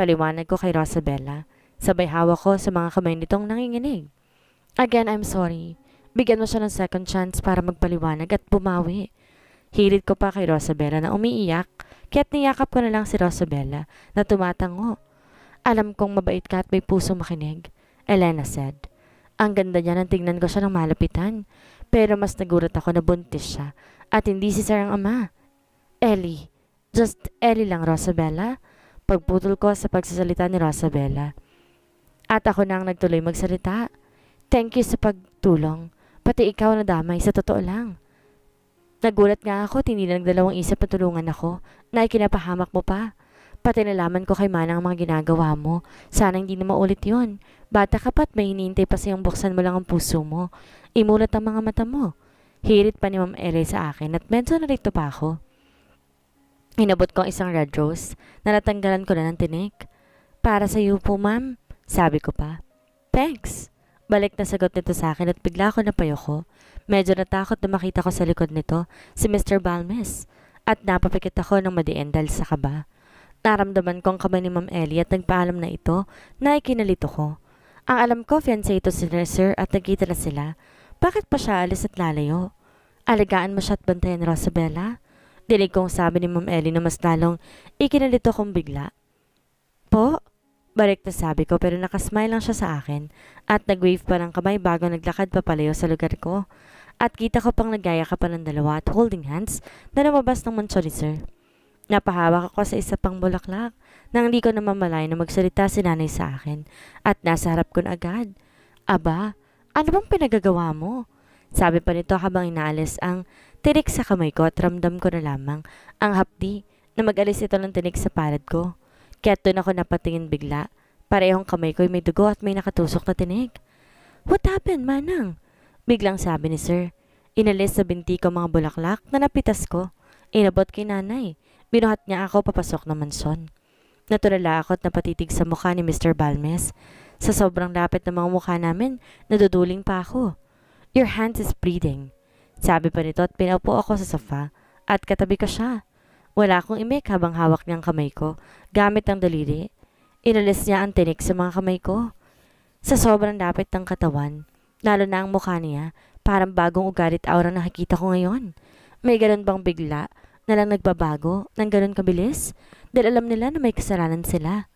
Paliwanag ko kay Rosabella. Sabay hawak ko sa mga kamay nitong nanginginig. Again, I'm sorry. Bigyan mo siya ng second chance para magpaliwanag at bumawi. Hirit ko pa kay Rosabella na umiiyak, kaya't niyakap ko na lang si Rosabella na tumatango. Alam kong mabait ka at may puso makinig, Elena said. Ang ganda niya nang tingnan ko siya ng malapitan, pero mas nagulat ako na buntis siya at hindi si Sir ang ama. Ellie. Just Ellie lang, Rosabella. Pagputol ko sa pagsasalita ni Rosabella. At ako na ang nagtuloy magsalita. Thank you sa pagtulong. Pati ikaw na damay, sa totoo lang. Nagulat nga ako, hindi na nagdalawang isip na tulungan ako, na ikinapahamak mo pa. Pati nalaman ko kay Manang ang mga ginagawa mo. Sana hindi na maulit yun. Bata ka pa't may hinihintay pa siyang buksan mo lang ang puso mo. Imulat ang mga mata mo. Hirit pa ni Ma'am Ellie sa akin at medyo narito pa ako. Inabot ko ang isang red rose na natanggalan ko na ng tinik. Para sa iyo po, ma'am, sabi ko pa. Thanks. Balik na sagot nito sa akin at bigla ako napayoko. Medyo natakot na makita ko sa likod nito si Mr. Balmes at napapikit ako ng madiin dahil sa kaba. Naramdaman ko ang kamay ni Ma'am Ellie at nagpaalam na ito na ikinalito ko. Ang alam ko, fiancé ito si Sir at nagkita na sila. Bakit pa siya alis at lalayo? Alagaan mo siya at bantayan, Rosabella? Dinig kong sabi ni Ma'am Ellie na mas lalong ikinalito kong bigla. Po? Balik na sabi ko pero nakasmile lang siya sa akin at nag-wave pa ng kamay bago naglakad papalayo sa lugar ko. At kita ko pang nagaya ka pa ng dalawa at holding hands na lumabas ng manso ni Sir. Napahawak ako sa isa pang bulaklak nang hindi ko namamalay na magsalita si nanay sa akin at nasa harap ko na agad. Aba, ano bang pinagagawa mo? Sabi pa nito habang inaalis ang tinik sa kamay ko at ramdam ko na lamang ang hapdi na mag-alis ito ng tinik sa palad ko. Kaya doon ako napatingin bigla. Parehong kamay ko ay may dugo at may nakatusok na tinig. What happened, Manang? Biglang sabi ni Sir. Inalis sa binti ko mga bulaklak na napitas ko. Inabot kay nanay. Binuhat niya ako papasok ng mansyon. Natulala ako at napatitig sa mukha ni Mr. Balmes. Sa sobrang lapit ng mga mukha namin, naduduling pa ako. Your hand is bleeding. Sabi pa nito at pinaupo ako sa sofa at katabi ko siya. Wala akong imik habang hawak niya ang kamay ko, gamit ang daliri. Inalis niya ang tinik sa mga kamay ko. Sa sobrang lapit ng katawan, lalo na ang mukha niya, parang bagong ugalit aura na nakikita ko ngayon. May ganun bang bigla na lang nagbabago ng ganun kabilis? Dahil alam nila na may kasalanan sila.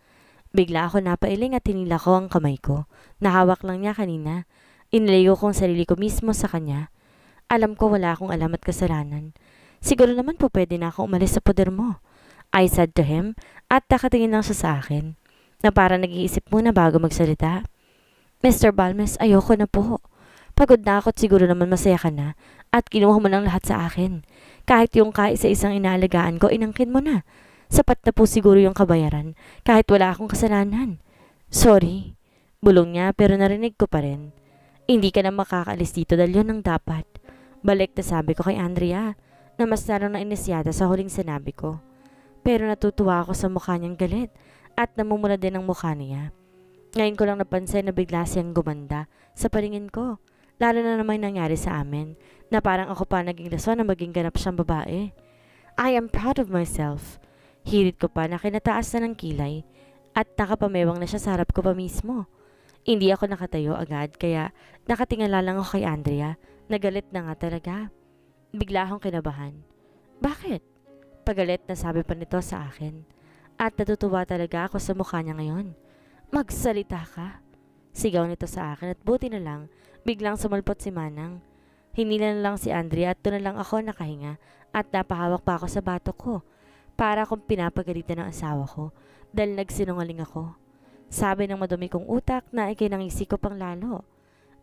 Bigla ako napailing at hinila ko ang kamay ko. Nahawak lang niya kanina. Inilayo kong sarili ko mismo sa kanya. Alam ko wala akong alam at kasalanan. Siguro naman po pwede na akong umalis sa poder mo. I said to him at nakatingin lang siya sa akin na parang nag-iisip muna bago magsalita. Mr. Balmes, ayoko na po. Pagod na ako at siguro naman masaya ka na at kinuha mo ng lahat sa akin. Kahit yung kaisa-isang inaalagaan ko, inangkin mo na. Sapat na po siguro yung kabayaran kahit wala akong kasalanan. Sorry. Bulong niya pero narinig ko pa rin. Hindi ka na makakaalis dito dahil yun ang dapat. Balik na sabi ko kay Andrea na mas lalong na inisyada sa huling sinabi ko. Pero natutuwa ako sa mukha niyang galit at namumula din ang mukha niya. Ngayon ko lang napansin na bigla siyang gumanda sa paningin ko. Lalo na naman nangyari sa amin na parang ako pa naging rason na maging ganap siyang babae. I am proud of myself. Hirit ko pa na kinataas na ng kilay at nakapamewang na siya sa harap ko pa mismo. Hindi ako nakatayo agad kaya nakatingala lang ako kay Andrea. Nagalit na nga talaga. Bigla akong kinabahan. Bakit? Pagalit na sabi pa nito sa akin. At natutuwa talaga ako sa mukha niya ngayon. Magsalita ka. Sigaw nito sa akin at buti na lang biglang sumalpot si Manang. Hinila na lang si Andrea at doon na lang ako nakahinga at napahawak pa ako sa batok ko. Para akong pinapagalitan ng asawa ko dahil nagsinungaling ako. Sabi ng madumi kong utak na ikinangisi ko pang lalo.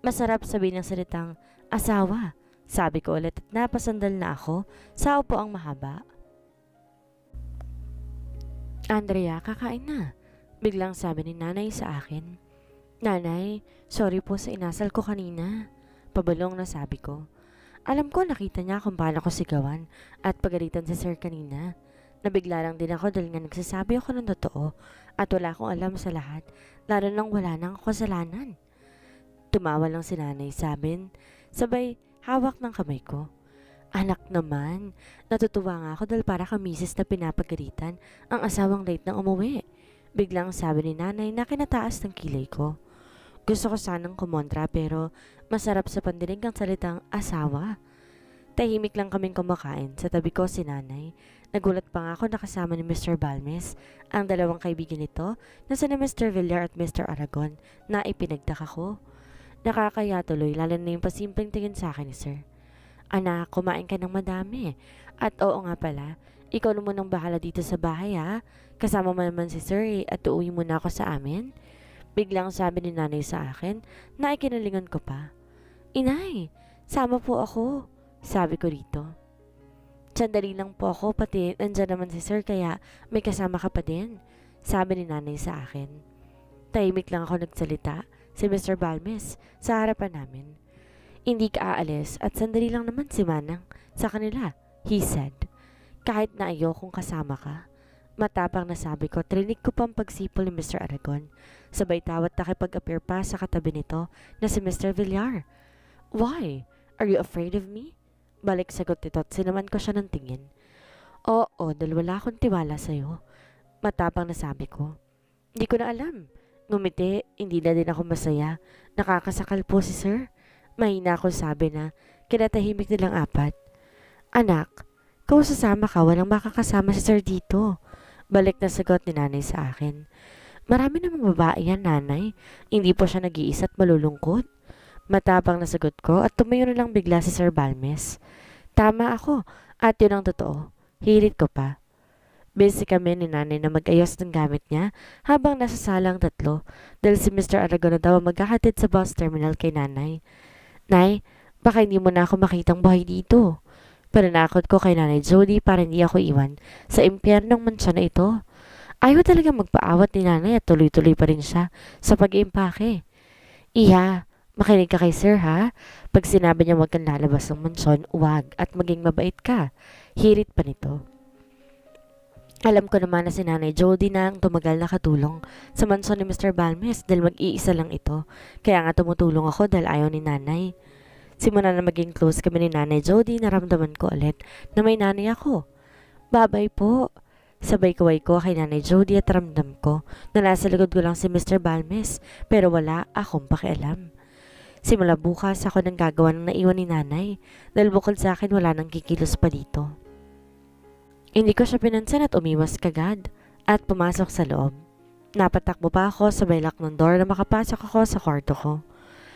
Masarap sabihin ng salitang asawa. Sabi ko ulit at napasandal na ako sa upo ang mahaba. Andrea, kakain na. Biglang sabi ni nanay sa akin. Nanay, sorry po sa inasal ko kanina. Pabalong na sabi ko. Alam ko nakita niya kung paano ko sigawan at pagalitan si Sir kanina. Nabigla lang din ako dahil nga nagsasabi ako ng totoo at wala akong alam sa lahat, lalo nang wala nang kasalanan. Tumawa lang si nanay sabi, sabay hawak ng kamay ko. Anak naman, natutuwa nga ako dahil para kang misis na pinapagalitan ang asawang late nang umuwi. Biglang sabi ni nanay na kinataas ng kilay ko. Gusto ko sanang kumontra pero masarap sa pandinig ang salitang asawa. Tahimik lang kaming kumakain. Sa tabi ko si nanay. Nagulat pa nga ako na kasama ni Mr. Balmes, ang dalawang kaibigan nito na sina Mr. Villar at Mr. Aragon na ipinagtaka ko. Nakakaya tuloy lalo na yung pasimpleng tingin sa akin ni Sir. Anak, kumain ka ng madami. At oo nga pala, ikaw na munang bahala dito sa bahay ha. Kasama mo naman si Sir at uuwi muna ako sa amin. Biglang sabi ni nanay sa akin na ikinalingan ko pa. Inay, sama po ako, sabi ko rito. Sandali lang po ako, pati nandyan naman si Sir kaya may kasama ka pa din, sabi ni nanay sa akin. Tahimik lang ako nagsalita, si Mr. Balmes, sa harapan namin. Hindi ka aalis at sandali lang naman si Manang sa kanila, he said. Kahit na ayokong kasama ka. Matapang na sabi ko, trinig ko pang pagsipol ni Mr. Aragon. Sabay tawat nakipag-appear pa sa katabi nito na si Mr. Villar. Why? Are you afraid of me? Balik sagot nito at sinaman ko siya ng tingin. Oo, dahil wala akong tiwala sa'yo. Matapang na sabi ko. Hindi ko na alam. Ngumiti, hindi na din ako masaya. Nakakasakal po si Sir. Mahina ako sabi na kinatahimik nilang apat. Anak, kung sasama ka, walang makakasama si Sir dito. Balik na sagot ni nanay sa akin. Marami namang babae yan, nanay. Hindi po siya nag-iisa at malulungkot. Matapang na sagot ko at tumayo na lang bigla si Sir Balmes. Tama ako at yun ang totoo. Hirit ko pa. Busy kami ni nanay na mag-ayos ng gamit niya habang nasa sala ang tatlo dahil si Mr. Aragon na daw maghahatid sa bus terminal kay nanay. Nay, baka hindi mo na ako makitang buhay dito. Pananakot ko kay Nanay Jody para hindi ako iwan sa impyernong mansyon na ito. Ayaw talaga magpaawat ni nanay at tuloy-tuloy pa rin siya sa pag-iimpake. Iha, makinig ka kay Sir ha. Pag sinabi niya huwag kang lalabas ng mansyon, huwag at maging mabait ka. Hirit pa nito. Alam ko naman na si Nanay Jody na ang tumagal na katulong sa mansyon ni Mr. Balmes dahil mag-iisa lang ito. Kaya nga tumutulong ako dahil ayaw ni nanay. Simula na maging close kami ni Nanay Jody, naramdaman ko ulit na may nanay ako. Babay po. Sabay kaway ko kay Nanay Jody at ramdam ko na nasa likod ko lang si Mr. Balmes pero wala akong pakialam. Simula bukas ako nang gagawa ng naiwan ni nanay dahil bukod sa akin wala nang kikilos pa dito. Hindi ko siya pinansin at umiwas kagad at pumasok sa loob. Napatakbo pa ako sa lock ng door na makapasok ako sa kwarto ko.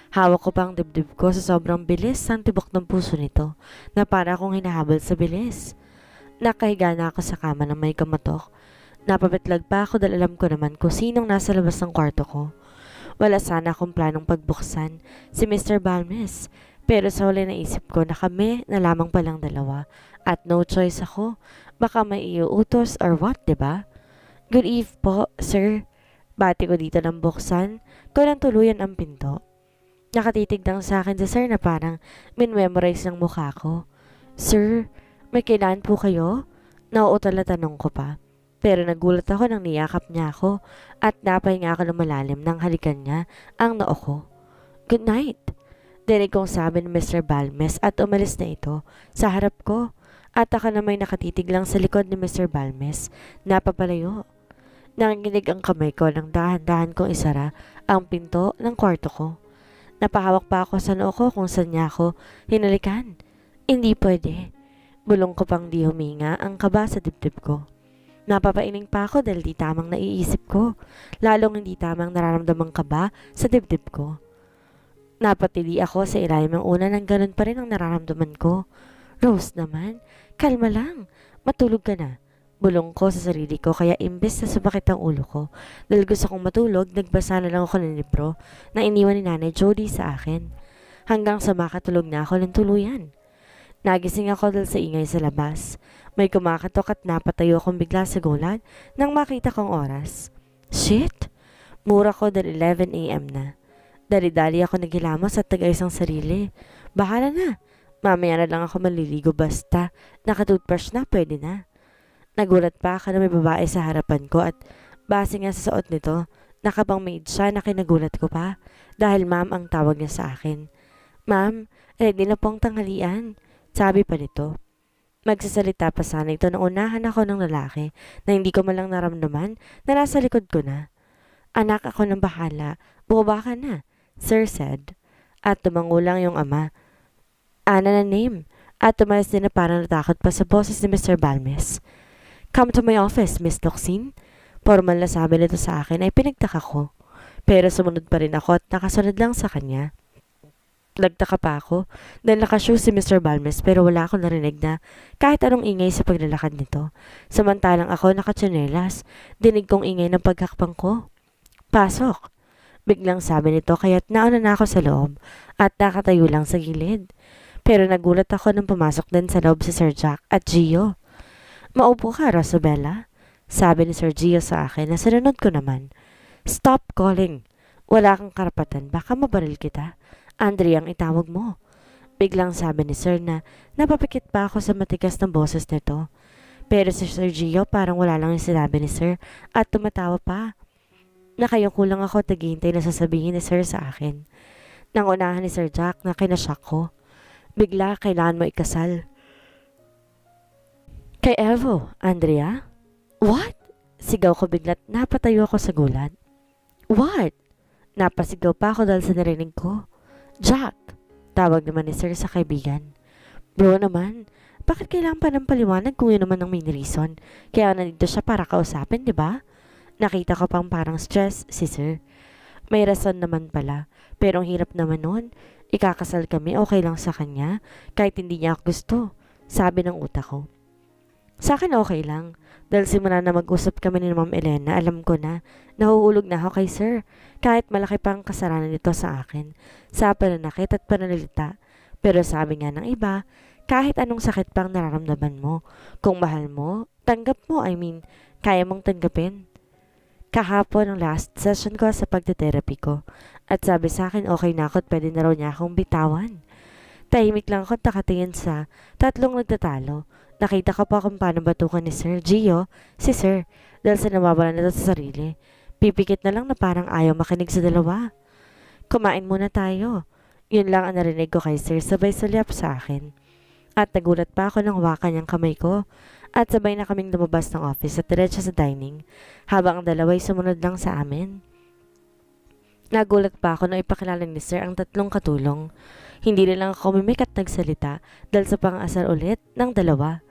Hawak ko pa ang dibdib ko sa sobrang bilis ng tibok ng puso nito na para akong hinahabol sa bilis. Nakahiga na ako sa kama na may kamatok. Napapitlag pa ako dahil alam ko naman kung sinong nasa labas ng kwarto ko. Wala sana akong planong pagbuksan si Mr. Balmes pero sa huli naisip ko na kami na lamang palang dalawa at no choice ako. Baka may iuutos or what, diba? Good eve po, sir. Bati ko dito ng buksan ko nang tuluyan ang pinto. Nakatitig lang sa akin si Sir na parang min-memorize ng mukha ko. Sir, may kailangan po kayo? Nauutal na tanong ko pa. Pero nagulat ako nang niyakap niya ako at napahinga ako ng malalim nang halikan niya ang noo ko. Good night. Dinig kong sabi ni Mr. Balmes at umalis na ito sa harap ko at ako na may nakatitig lang sa likod ni Mr. Balmes na papalayo. Nanginginig ang kamay ko nang dahan-dahan kong isara ang pinto ng kwarto ko. Napahawak pa ako sa noo ko kung saan niya ako hinalikan. Hindi pwede. Bulong ko pang di huminga ang kaba sa dibdib ko. Napapaining pa ako dahil di tamang naiisip ko. Lalong hindi tamang nararamdamang kaba sa dibdib ko. Napatili ako sa ilalim ng una nang ganun pa rin ang nararamdaman ko. Rose naman, kalma lang. Matulog ka na. Bulong ko sa sarili ko kaya imbes na sumakit ang ulo ko. Dahil gusto kong matulog, nagbasa na lang ako ng libro na iniwan ni Nanay Jody sa akin. Hanggang sa makatulog na ako ng tuluyan. Nagising ako dahil sa ingay sa labas. May kumakatok at napatayo akong bigla sa gulat nang makita kong oras. Shit! Mura ko dahil 11 a.m. na. Dali-dali ako naghilamos at tagayos ang sarili. Bahala na. Mamaya na lang ako maliligo basta nakatoothbrush na pwede na. Nagulat pa ako na may babae sa harapan ko at base nga sa suot nito, nakabang maid siya na kinagulat ko pa dahil ma'am ang tawag niya sa akin. Ma'am, ready na po ang tanghalian, sabi pa nito. Magsasalita pa sana ito nang unahan ako ng lalaki na hindi ko malang naramdaman na nasa likod ko na. Anak, ako ng bahala. Bumaba ka na, Sir said. At tumango lang yung ama. Ana na name. At tumayas din na parang natakot pa sa boses ni Mr. Balmes. Come to my office, Miss Locsin. Formal na sabi nito sa akin ay pinagtaka ko. Pero sumunod pa rin ako at nakasunod lang sa kanya. Nagtaka pa ako dahil nakashoes si Mr. Balmes pero wala akong narinig na kahit anong ingay sa paglalakad nito. Samantalang ako nakatsinelas, dinig kong ingay ng paghakbang ko. Pasok! Biglang sabi nito kaya't nauna na ako sa loob at nakatayo lang sa gilid. Pero nagulat ako nang pumasok din sa loob si Sir Jack at Gio. Maupo ka, Rosabella? Sabi ni Sir Gio sa akin na sinunod ko naman. Stop calling! Wala kang karapatan, baka mabaril kita. Andre ang itawag mo. Biglang sabi ni Sir na napapikit pa ako sa matigas ng boses nito. Pero si Sir Gio parang wala lang yung sinabi ni Sir at tumatawa pa. Nakayuko lang ako at naghihintay na sasabihin ni Sir sa akin. Nang unahan ni Sir Jack na kinasyak ko. Bigla kailangan mo ikasal. Kay Evo, Andrea? What? Sigaw ko bigla't napatayo ako sa gulat. What? Napasigaw pa ako dahil sa narinig ko. Jack! Tawag naman ni Sir sa kaibigan. Bro naman, bakit kailangan pa ng paliwanag kung yun naman ang main reason? Kaya nandito siya para kausapin, di ba? Nakita ko pang parang stress si Sir. May rason naman pala, pero ang hirap naman nun. Ikakasal kami, okay lang sa kanya, kahit hindi niya ako gusto. Sabi ng utak ko. Sa akin okay lang. Dahil simula na mag-usap kami ni Ma'am Elena, alam ko na, nahuhulog na ako kay Sir. Kahit malaki pang kasalanan nito sa akin, sa pananakit at pananalita. Pero sabi nga ng iba, kahit anong sakit pang nararamdaman mo, kung mahal mo, tanggap mo, kaya mong tanggapin. Kahapon ang last session ko sa pagte-therapy ko, at sabi sa akin okay na ako at pwede na raw niya akong bitawan. Tahimik lang ako at nakatingin sa tatlong nagtatalo. Nakita ko pa kung paano batukan ni Sir Gio, si Sir, dahil sa nawawalan nito sa sarili. Pipikit na lang na parang ayaw makinig sa dalawa. Kumain muna tayo. Yun lang ang narinig ko kay Sir sabay salyap sa akin. At nagulat pa ako nang hawakan niyang kamay ko at sabay na kaming lumabas ng office at diretso sa dining habang ang dalawa'y sumunod lang sa amin. Nagulat pa ako nang ipakilala ni Sir ang tatlong katulong. Hindi rin lang ako mimik at nagsalita dahil sa pang-asar ulit ng dalawa.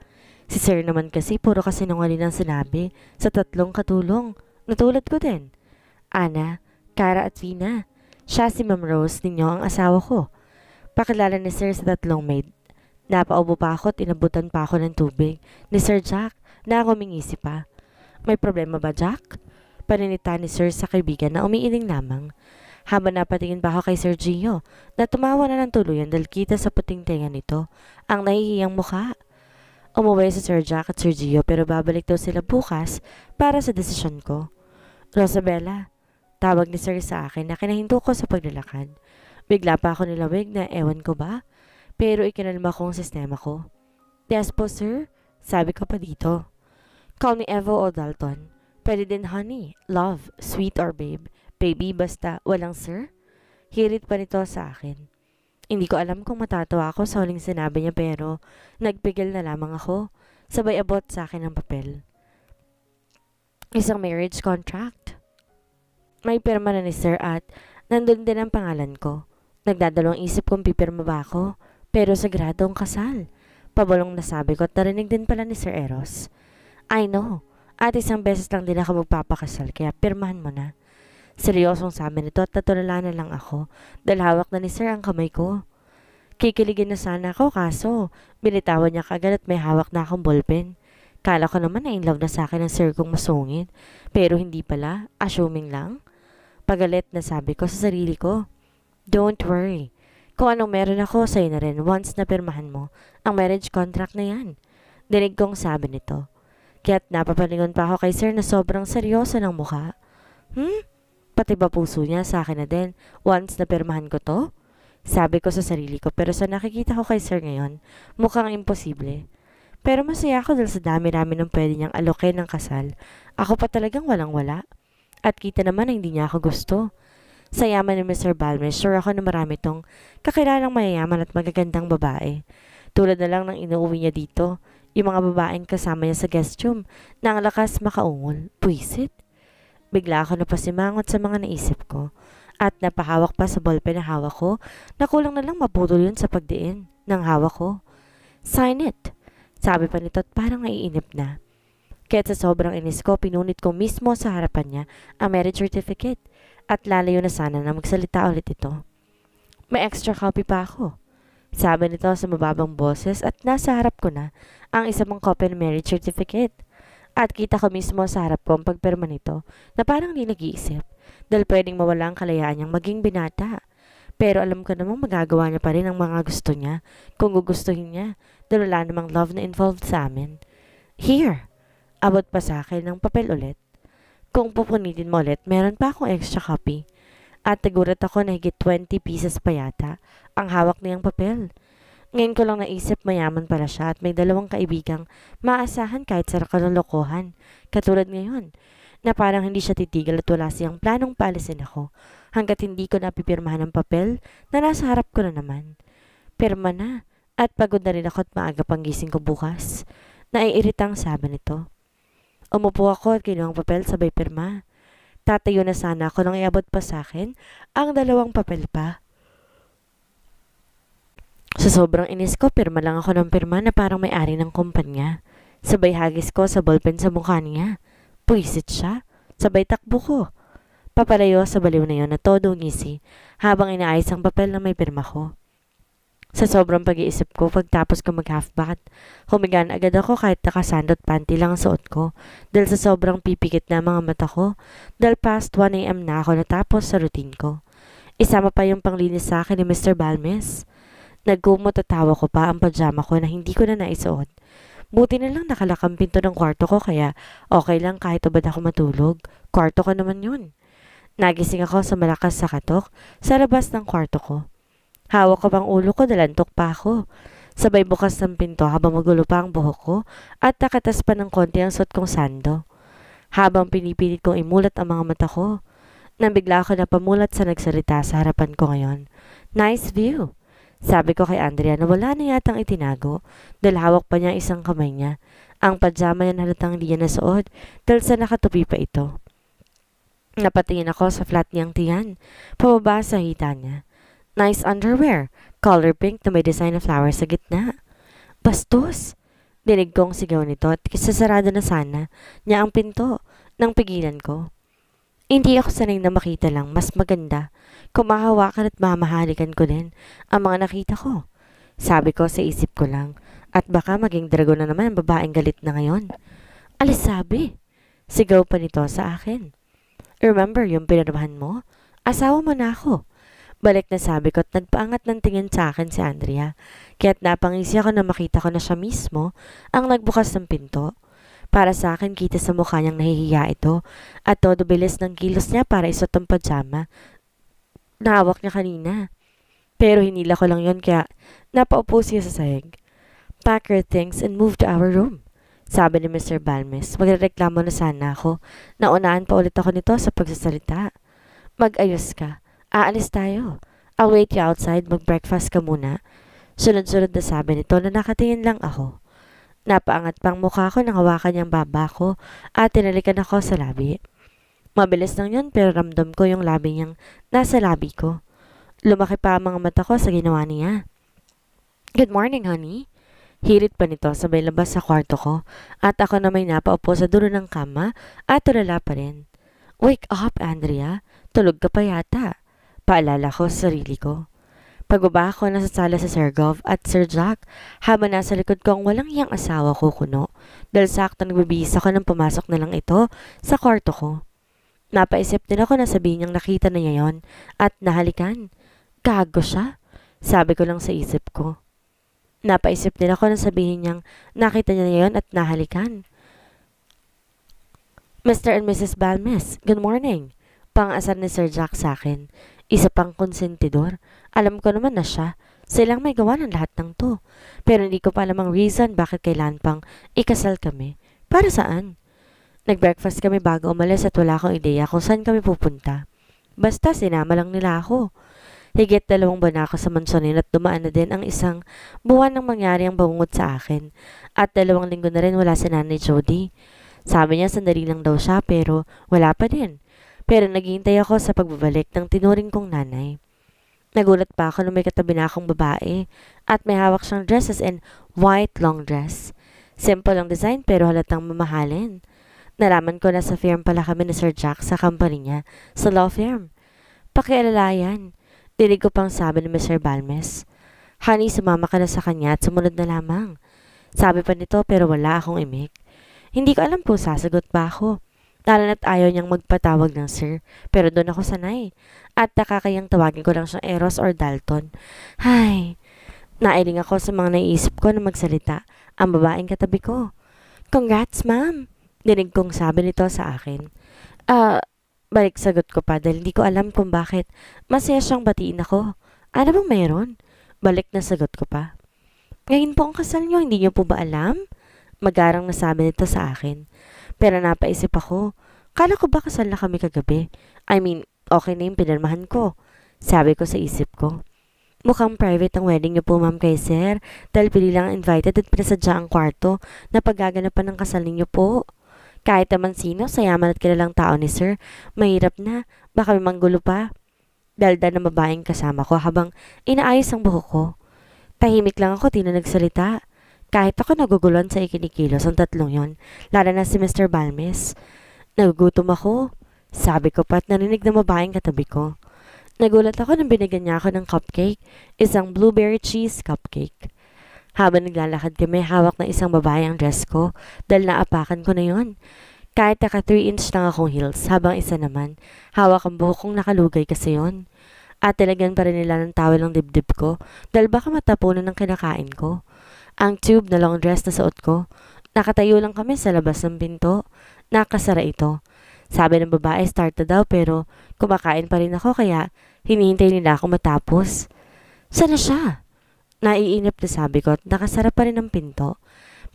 Si Sir naman kasi puro kasinungaling ang sinabi sa tatlong katulong. Natulad ko din. Ana, Cara at Vina. Siya si Ma'am Rose ninyo ang asawa ko. Pakilala ni Sir sa tatlong maid. Napaubo pa ako at inabutan pa ako ng tubig ni Sir Jack na kumingisi pa. May problema ba, Jack? Paninita ni Sir sa kaibigan na umiiling lamang. Habang napatingin pa ako kay Sir Gio na tumawa na ng tuluyan dahil kita sa puting tenga nito ang nahihiyang mukha. Umuwi si Sir Jack at Sir Gio pero babalik daw sila bukas para sa desisyon ko. Rosabella, tawag ni Sir sa akin na kinahinto ko sa paglalakad. Bigla pa ako nilawig na ewan ko ba, pero ikinalma ko ang sistema ko. Yes po sir, sabi ko pa dito. Call me Evo o Dalton. Pwede din honey, love, sweet or babe. Baby basta walang sir. Hirit pa nito sa akin. Hindi ko alam kung matatawa ako sa huling sinabi niya pero nagpigil na lamang ako. Sabay abot sa akin ang papel. Isang marriage contract. May pirma na ni Sir at nandun din ang pangalan ko. Nagdadalawang isip kung pipirma ba ako pero sagrado ang kasal. Pabalong nasabi ko at narinig din pala ni Sir Eros. I know. At isang beses lang din ako magpapakasal kaya pirmahan mo na. Seryosong sabi nito at natulala na lang ako dahil hawak na ni Sir ang kamay ko. Kikiligin na sana ako kaso binitawan niya kagad at may hawak na akong ballpen. Kala ko naman na in love na sa akin ang Sir kong masungit pero hindi pala, assuming lang. Pagalit na sabi ko sa sarili ko, don't worry. Kung anong meron ako sa'yo na rin once na pirmahan mo ang marriage contract na yan. Dinig kong sabi nito. Kaya't napapalingon pa ako kay Sir na sobrang seryoso ng mukha. Pati ba puso niya sa akin na din once na pirmahan ko to? Sabi ko sa sarili ko pero sa nakikita ko kay Sir ngayon, mukhang imposible. Pero masaya ako dahil sa dami-rami ng pwede niyang alokin ng kasal. Ako pa talagang walang-wala. At kita naman na hindi niya ako gusto. Sa yaman ni Mr. Balmes, sure ako na marami tong kakilalang mayayaman at magagandang babae. Tulad na lang ng inuuwi niya dito, Yung mga babaeng kasama niya sa guest room na ang lakas makaungol. Puwisit. Bigla ako napasimangot sa mga naisip ko at napahawak pa sa ballpen na hawak ko na kulang na lang maputol yun sa pagdiin ng hawak ko. Sign it! Sabi pa nito at parang naiinip na. Kaya sa sobrang inis ko, pinunit ko mismo sa harapan niya ang marriage certificate at lalayo na sana na magsalita ulit ito. May extra copy pa ako. Sabi nito sa mababang boses at nasa harap ko na ang isa mong copy ng marriage certificate. At kita ko mismo sa harap ko ang pagpirma nito na parang di nag-iisip dahil pwedeng mawala ang kalayaan niyang maging binata. Pero alam ko namang magagawa niya pa rin ang mga gusto niya kung gugustuhin niya dahil wala namang love na involved sa amin. Here! Abot pa sa akin ng papel ulit. Kung pupunitin mo ulit, meron pa akong extra copy. At nagulat ako na higit 20 pieces pa yata ang hawak niyang papel. Ngayon ko lang naisip mayaman pala siya at may dalawang kaibigang maasahan kahit sa kalolokohan. Katulad ngayon, na parang hindi siya titigil at wala siyang planong paalisin ako hanggat hindi ko napipirmahan ng papel na nasa harap ko na naman. Pirma na at pagod na rin ako at maaga pang gising ko bukas. Naiiritang sabi nito. Umupo ako at kinuha ang papel sabay pirma. Tatayo na sana ako nang iabot pa sa akin ang dalawang papel pa. Sa sobrang inis ko, pirma lang ako ng pirma na parang may-ari ng kumpanya. Sabay hagis ko sa ballpen sa mukha niya. Puwisit siya. Sabay takbo ko. Papalayo sa baliw na yon na todo ngisi habang inaayos ang papel na may pirma ko. Sa sobrang pag-iisip ko, pagtapos ko mag-half bath, humiga na agad ako kahit nakasandot panty lang ang suot ko dahil sa sobrang pipikit na mga mata ko dahil past 1 a.m. na ako natapos sa routine ko. Isama pa yung panglinis sa akin ni Mr. Balmes. Nagkumot at tawa ko pa ang pajama ko na hindi ko na naisuot. Buti na lang nakalakang pinto ng kwarto ko kaya okay lang kahit ubad ako matulog. Kwarto ko naman yun. Nagising ako sa malakas sa katok sa labas ng kwarto ko. Hawak ko pang ulo ko, dalantok pa ako. Sabay bukas ng pinto habang magulo pa ang buhok ko at nakatas pa ng konti ang suot kong sando. Habang pinipilit kong imulat ang mga mata ko, nang bigla ako napamulat sa nagsalita sa harapan ko ngayon. Nice view! Sabi ko kay Andrea na wala na yatang itinago dahil hawak pa niya isang kamay niya. Ang pajama niya halatang hindi niya nasuot dahil sa nakatupi pa ito. Napatingin ako sa flat niyang tiyan, pababa sa hita niya. Nice underwear, color pink na may design na flowers sa gitna. Bastos! Dinig kong sigaw nito at kisasarado na sana niya ang pinto nang pigilan ko. Hindi ako sanay na makita lang, mas maganda kung mahawakan at mamahalikan ko din ang mga nakita ko. Sabi ko sa isip ko lang, at baka maging dragon na naman ang babaeng galit na ngayon. Alis sabi, sigaw pa nito sa akin. Remember yung pinirmahan mo? Asawa mo na ako. Balik na sabi ko at nagpaangat ng tingin sa akin si Andrea. Kaya't napangisi ako na makita ko na siya mismo ang nagbukas ng pinto. Para sa akin, kita sa mukha niyang nahihiya ito at todo bilis ng kilos niya para isuot ang pajama. Nahawak niya kanina. Pero hinila ko lang yon kaya napaupo siya sa sahig. Pack your things and move to our room. Sabi ni Mr. Balmes, magrereklamo na sana ako. Naunaan pa ulit ako nito sa pagsasalita. Mag-ayos ka. Aalis tayo. I'll wait you outside. Mag-breakfast ka muna. Sunod-sunod na sabi nito na nakatingin lang ako. Napaangat pang mukha ko nang hawakan niyang baba ko at tinalikan ako sa labi. Mabilis lang yun pero ramdam ko yung labi niyang nasa labi ko. Lumaki pa ang mga mata ko sa ginawa niya. Good morning, honey. Hirit pa nito sabay labas sa kwarto ko at ako na may napaupo sa dulo ng kama at tulala pa rin. Wake up, Andrea. Tulog ka pa yata. Paalala ko sa sarili ko. Pagbaba ko nasa sala sa Sir Gov at Sir Jack habang nasa likod ko ang walang hiyang asawa ko kuno dahil sakto nagbibihis ako nang pumasok na lang ito sa kwarto ko. Napaisip din ako na sabihin niyang nakita na niya yon at nahalikan. Gago siya? Sabi ko lang sa isip ko. Napaisip din ako na sabihin niyang nakita niya yon at nahalikan. Mr. and Mrs. Balmes, good morning. Pang-asar ni Sir Jack sa akin. Isa pang konsentidor. Alam ko naman na siya. Silang may gawa ng lahat ng to. Pero hindi ko pa alam ang reason bakit kailan pang ikasal kami. Para saan? Nag-breakfast kami bago umalis at wala akong ideya kung saan kami pupunta. Basta sinama lang nila ako. Higit 2 buwan na ako sa mansyonin at dumaan na din ang isang buwan nang mangyari ang bangungot sa akin. At 2 linggo na rin wala si Nanay Jody. Sabi niya sandali lang daw siya pero wala pa din. Pero naghihintay ako sa pagbabalik ng tinuring kong nanay. Nagulat pa ako nung may katabi na akong babae at may hawak siyang dress as in white long dress. Simple ang design pero halatang mamahalin. Nalaman ko na sa firm pala kami ni Sir Jack sa company niya, sa law firm. Pakialala yan. Dinig ko pang sabi ni Mr. Balmes. Honey, sumama ka na sa kanya at sumunod na lamang. Sabi pa nito pero wala akong imik. Hindi ko alam kung sasagot pa ako. Lalo na't ayaw niyang magpatawag ng sir, pero doon ako sanay. At nakakayang tawagin ko lang siyang Eros or Dalton. Hay, nailing ako sa mga naisip ko na magsalita ang babaeng katabi ko. Congrats, ma'am! Dinig kong sabi nito sa akin. Balik sagot ko pa dahil hindi ko alam kung bakit masaya siyang batiin ako. Ano bang mayroon? Balik na sagot ko pa. Ngayon po ang kasal niyo, hindi niyo po ba alam? Magarang nasabi nito sa akin. Pero napaisip ako, kala ko ba kasal na kami kagabi? I mean, okay na yung pinirmahan ko. Sabi ko sa isip ko. Mukhang private ang wedding niyo po ma'am kay sir dahil pili lang invited at pinasadya ang kwarto na paggaganapan ng kasal ninyo po. Kahit naman sino, sa yaman at kilalang tao ni sir, mahirap na, baka may manggulo pa. Dalda ng babaeng kasama ko habang inaayos ang buhok ko. Tahimik lang ako, di na nagsalita. Kahit ako naguguluhan sa ikinikilos ang tatlong yon, lalo na si Mr. Balmes. Nagugutom ako, sabi ko pa at narinig ng babaeng katabi ko. Nagulat ako nang binigyan niya ako ng cupcake, isang blueberry cheese cupcake. Habang naglalakad kami, hawak ng isang babae ang dress ko dahil naapakan ko na yon. Kahit naka 3-inch lang akong heels, habang isa naman, hawak ang buhok kong nakalugay kasi yon. At talagan pa rin nila ng towel ang dibdib ko dahil baka matapunan ng kinakain ko. Ang tube na long dress na suot ko, nakatayo lang kami sa labas ng pinto. Nakasara ito. Sabi ng babae start na daw pero kumakain pa rin ako kaya hinihintay nila ako matapos. Sana siya? Naiinip na sabi ko at nakasara pa rin ang pinto.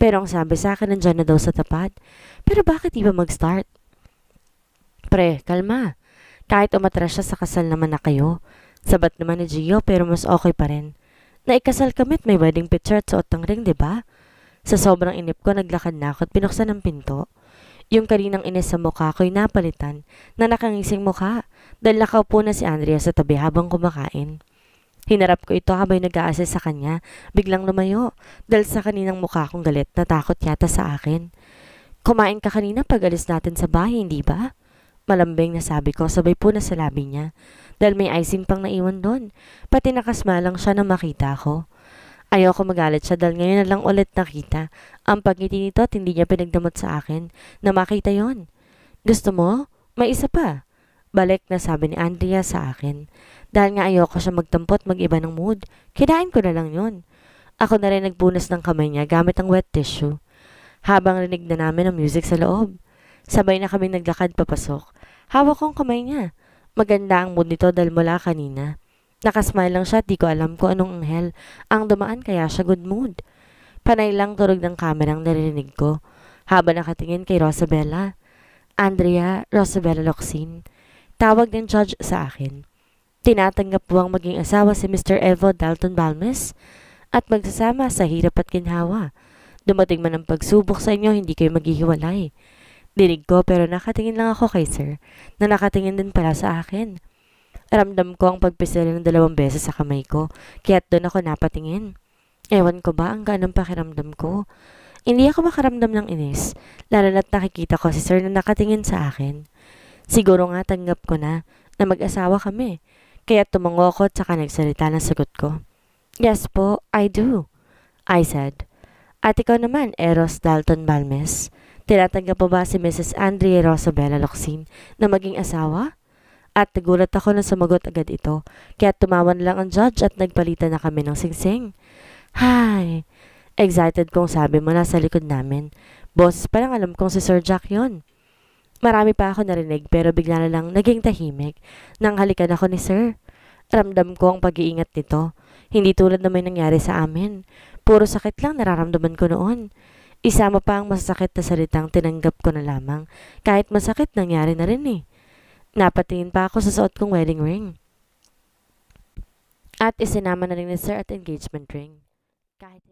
Pero ang sabi sa akin nandyan na daw sa tapat. Pero bakit di ba mag-start? Pre, kalma. Kahit umatras siya sa kasal naman na kayo. Sabat naman ni Gio pero mas okay pa rin. Naikasal kami at may wedding picture at suot ng ring, diba? Sa sobrang inip ko, naglakad na ako at pinuksan ang pinto. Yung kaninang inis sa mukha ko'y napalitan na nakangising mukha dahil nakaupo na si Andrea sa tabi habang kumakain. Hinarap ko ito habang nag-a-assess sa kanya, biglang lumayo dahil sa kaninang mukha kong galit na takot yata sa akin. Kumain ka kanina pag alis natin sa bahay, hindi ba? Malambing na sabi ko, sabay po na sa labi niya. Dahil may icing pang naiwan doon. Pati nakasmalang siya na makita ko. Ayoko magalit siya dahil ngayon na lang ulit nakita. Ang pagngiti nito at hindi niya pinagdamot sa akin na makita yon. Gusto mo? May isa pa. Balik na sabi ni Andrea sa akin. Dahil nga ayoko siya magtampot mag-iba ng mood. Kinain ko na lang yon. Ako na rin nagpunas ng kamay niya gamit ang wet tissue. Habang rinig na namin ang music sa loob. Sabay na kami naglakad papasok. Hawak kong kamay niya. Maganda ang mood nito dahil mula kanina. Nakasmile lang siya at di ko alam kung anong anghel ang dumaan kaya siya good mood. Panay lang turog ng kamerang narinig ko habang nakatingin kay Rosabella. Andrea Rosabella Locsin. Tawag ng judge sa akin. Tinatanggap buwang maging asawa si Mr. Evo Dalton Balmes at magsasama sa hirap at ginhawa. Dumating man ang pagsubok sa inyo, hindi kayo maghihiwalay. Dinig ko pero nakatingin lang ako kay sir na nakatingin din pala sa akin. Ramdam ko ang pagpisila ng 2 beses sa kamay ko kaya't doon ako napatingin. Ewan ko ba ang ganang pakiramdam ko. Hindi ako makaramdam ng inis lalo na't nakikita ko si sir na nakatingin sa akin. Siguro nga tanggap ko na mag-asawa kami kaya tumango ako at saka nagsalita ng sagot ko. Yes po, I do, I said. At ikaw naman, Eros Dalton Balmes. Tinatanggap mo ba si Mrs. Andrea Rosabella Locsin na maging asawa? At nagulat ako na sumagot agad ito, kaya tumawan lang ang judge at nagpalitan na kami ng singsing. Hay! Excited kong sabi mo na sa likod namin. Boses pa lang alam kong si Sir Jack yon. Marami pa ako narinig pero bigla na lang naging tahimik nang halikan ako ni Sir. Ramdam ko ang pag-iingat nito. Hindi tulad na may nangyari sa amin. Puro sakit lang nararamdaman ko noon. Isama pa ang masakit na salitang tinanggap ko na lamang. Kahit masakit, nangyari na rin eh. Napatingin pa ako sa suot kong wedding ring. At isinama na rin ni Sir at engagement ring. Kahit